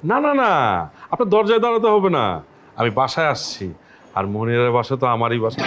না না না, আপনার দরজায় দাঁড়াতে হবে না, আমি বাসায় আসছি। আর মনিরের বাসা তো আমারই বাসা।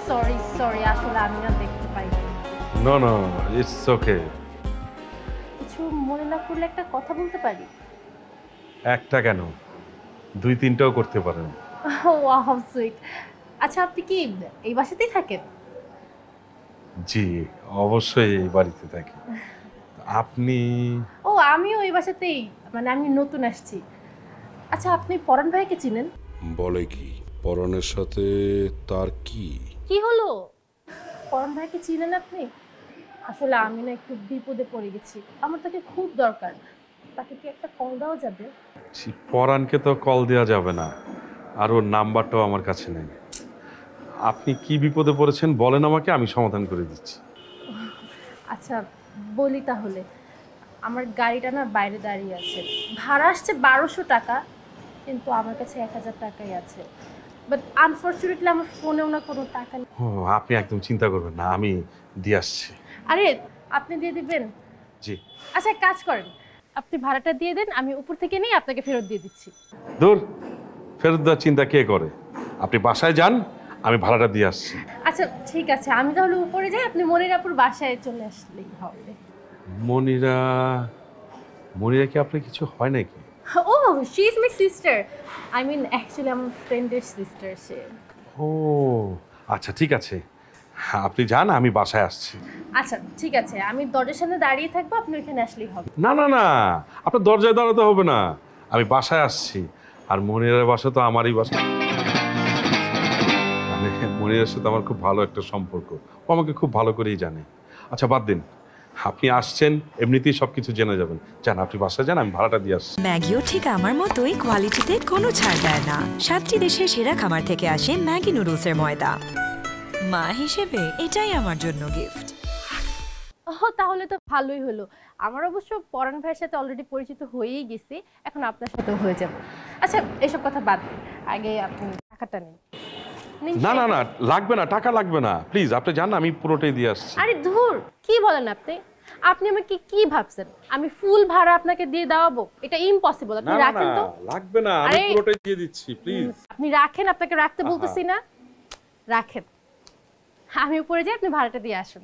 সরি সরি, আসলে আমি না দেখতে পাইনি। No no, it's okay. কিছু মনে না করলে একটা কথা বলতে পারি? একটা কেন, দুই তিনটাও করতে পারেন। Wow sweet. আচ্ছা, আপনি কি এই বাসাতেই থাকেন? জি, অবশ্যই এই বাড়িতে থাকি। আপনি? ও, আমিও এই বাসাতেই, মানে আমি নতুন আসছি। আচ্ছা, আপনি পরাণ ভাইকে চিনেন? বলে কি, পরনের সাথে তার কি? কি হলো? পরাণ ভাইকে চিনেন আপনি? আসলে আমি না একটু বিপদে পড়ে গেছি, আমার তাকে খুব দরকার। তাকে কি একটা কল দেওয়া যাবে? পরাণকে তো কল দেওয়া যাবে না, আর ওর নাম্বারটাও আমার কাছে নেই। আপনি কি বিপদে পড়েছেন বলেন আমাকে, আমি সমাধান করে দিচ্ছি। আচ্ছা বলি তাহলে। আমার গাড়িটা না বাইরে দাঁড়িয়ে আছে, ভাড়া আসছে 1200 টাকা, কিন্তু আমার কাছে 1000 টাকাই আছে। বাট আনফরচুনেটলি আমার ফোনেও না কোনো টাকা নেই। ও, আপনি একদম চিন্তা করবেন না, আমি দিয়ে আসছি। আরে, আপনি দিয়ে দিবেন? জি। আচ্ছা, এক কাজ করেন, আপনি ভাড়াটা দিয়ে দেন, আমি উপর থেকে নিয়ে আপনাকে ফেরত দিয়ে দিচ্ছি। দূর, ফেরত দেওয়ার চিন্তা কে করে? আপনি বাসায় যান, আমি ভাড়াটা দিয়ে আসছি। আচ্ছা ঠিক আছে, আমি তাহলে উপরে যাই, আপনি মনিরাপুর বাসায় চলে আসলেই হবে। মনিরা? মনিরা কি আপনার কিছু হয় নাকি? Oh, she is my sister, I mean actually আমার ফ্রেন্ডের সিস্টার সে। ও আচ্ছা, ঠিক আছে, আপনি যান, আমি বাসায় আসছি। আচ্ছা ঠিক আছে, আমি দরজার সামনে দাঁড়িয়ে থাকবো, আপনি ওইখানে আসলেই হবে। না না না, আপনার দরজায় দাঁড়াতে হবে না, আমি বাসায় আসছি। আর মনিরের বাসা তো আমারই বাসা। মানে মনিরের সাথে আমার খুব ভালো একটা সম্পর্ক, ও আমাকে খুব ভালো করেই জানে। আচ্ছা বাদ দিন, আপনি আসছেন, এমনিতেই সব কিছু জেনে যাবেন। যান, আপনি বাসায় যান, আমি ভাড়াটা দিয়ে আসছি। ম্যাগিও ঠিক আমার মতোই কোয়ালিটিতে কোনো ছাড় দেয় না। 7টি দেশের সেরা খামার থেকে আসে ম্যাগি নুডলসের ময়দা। মা হিসেবে এটাই আমার জন্য গিফট। ও, তাহলে তো ভালোই হলো। আমার অবশ্য পরাণ ভাইয়ের সাথে অলরেডি পরিচিত হয়েই গেছি, এখন আপনার সাথেও হয়ে যাবে। আচ্ছা এসব কথা বাদ দিন, আগে আপনি টাকাটা নিন। না না না, লাগবে না, টাকা লাগবে না, প্লিজ আপনি যান, আমি পুরোটাই দিয়ে আসছি। আরে ধুর, কি বলেন আপনি? আপনি আমাকে কি ভাবছেন আমি ফুল ভাড়া আপনাকে দিয়ে দেওয়াবো? এটা ইম্পসিবল। আপনি রাখেন তো। লাগবে না, আমি পুরোটাই দিয়ে দিচ্ছি, প্লিজ। আপনি রাখেন, আপনাকে রাখতে বলতেছি না, রাখেন। আমি উপরে যাই, আপনি ভাড়াটা দিয়ে আসুন।